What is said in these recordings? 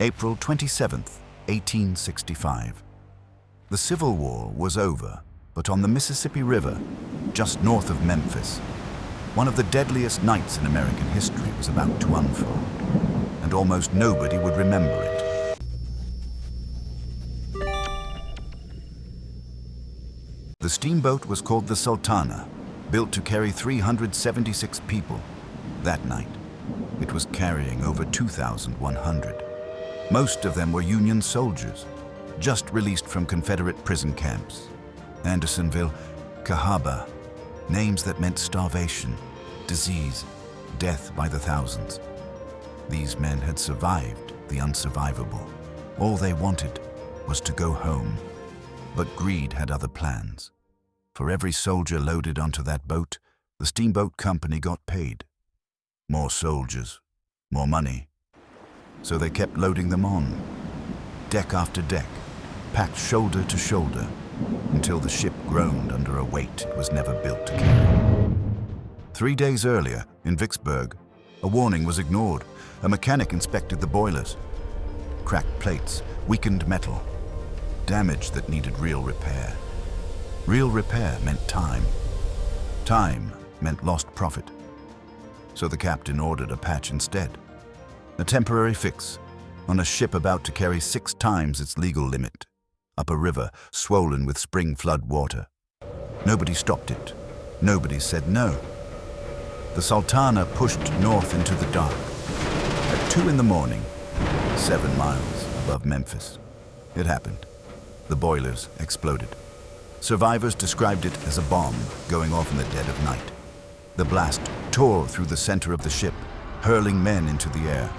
April 27th, 1865. The Civil War was over, but on the Mississippi River, just north of Memphis, one of the deadliest nights in American history was about to unfold, and almost nobody would remember it. The steamboat was called the Sultana, built to carry 376 people. That night, it was carrying over 2,100. Most of them were Union soldiers, just released from Confederate prison camps. Andersonville, Cahaba, names that meant starvation, disease, death by the thousands. These men had survived the unsurvivable. All they wanted was to go home. But greed had other plans. For every soldier loaded onto that boat, the steamboat company got paid. More soldiers, more money. So they kept loading them on, deck after deck, packed shoulder to shoulder, until the ship groaned under a weight it was never built to carry. 3 days earlier, in Vicksburg, a warning was ignored. A mechanic inspected the boilers. Cracked plates, weakened metal, damage that needed real repair. Real repair meant time. Time meant lost profit. So the captain ordered a patch instead. A temporary fix on a ship about to carry 6 times its legal limit, up a river swollen with spring flood water. Nobody stopped it. Nobody said no. The Sultana pushed north into the dark. At 2 in the morning, 7 miles above Memphis, it happened. The boilers exploded. Survivors described it as a bomb going off in the dead of night. The blast tore through the center of the ship, hurling men into the air.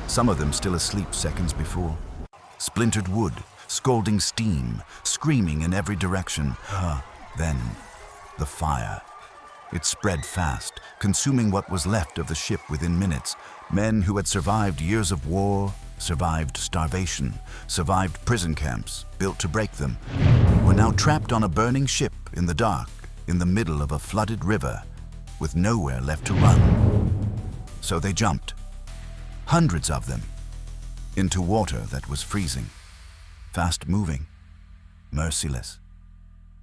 Some of them still asleep seconds before. Splintered wood, scalding steam, screaming in every direction. Then, the fire. It spread fast, consuming what was left of the ship within minutes. Men who had survived years of war, survived starvation, survived prison camps built to break them, were now trapped on a burning ship in the dark, in the middle of a flooded river, with nowhere left to run. So they jumped, hundreds of them, into water that was freezing, fast-moving, merciless.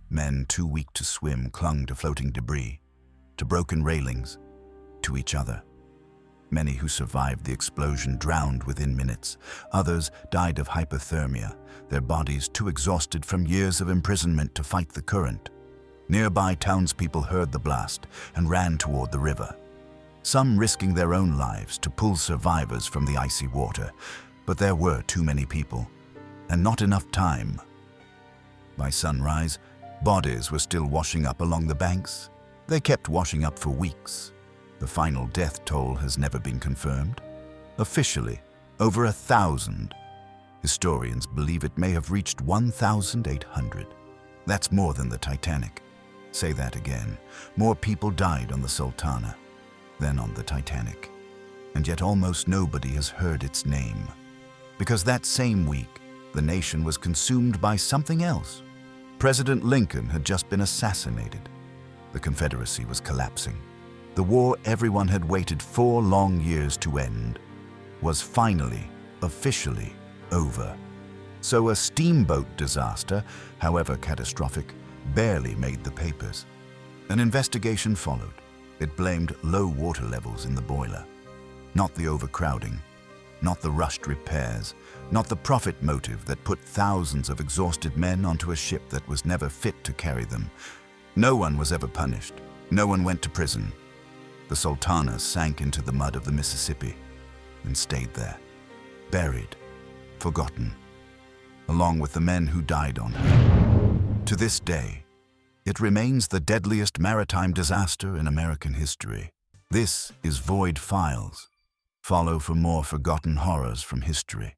Men too weak to swim clung to floating debris, to broken railings, to each other. Many who survived the explosion drowned within minutes. Others died of hypothermia, their bodies too exhausted from years of imprisonment to fight the current. Nearby townspeople heard the blast and ran toward the river, some risking their own lives to pull survivors from the icy water. But there were too many people, and not enough time. By sunrise, bodies were still washing up along the banks. They kept washing up for weeks. The final death toll has never been confirmed. Officially, over 1,000. Historians believe it may have reached 1,800. That's more than the Titanic. Say that again. More people died on the Sultana than on the Titanic. And yet almost nobody has heard its name. Because that same week, the nation was consumed by something else. President Lincoln had just been assassinated. The Confederacy was collapsing. The war everyone had waited 4 long years to end was finally, officially over. So a steamboat disaster, however catastrophic, barely made the papers. An investigation followed. It blamed low water levels in the boiler. Not the overcrowding, not the rushed repairs, not the profit motive that put thousands of exhausted men onto a ship that was never fit to carry them. No one was ever punished. No one went to prison. The Sultana sank into the mud of the Mississippi and stayed there, buried, forgotten, along with the men who died on her. To this day, it remains the deadliest maritime disaster in American history. This is Void Files. Follow for more forgotten horrors from history.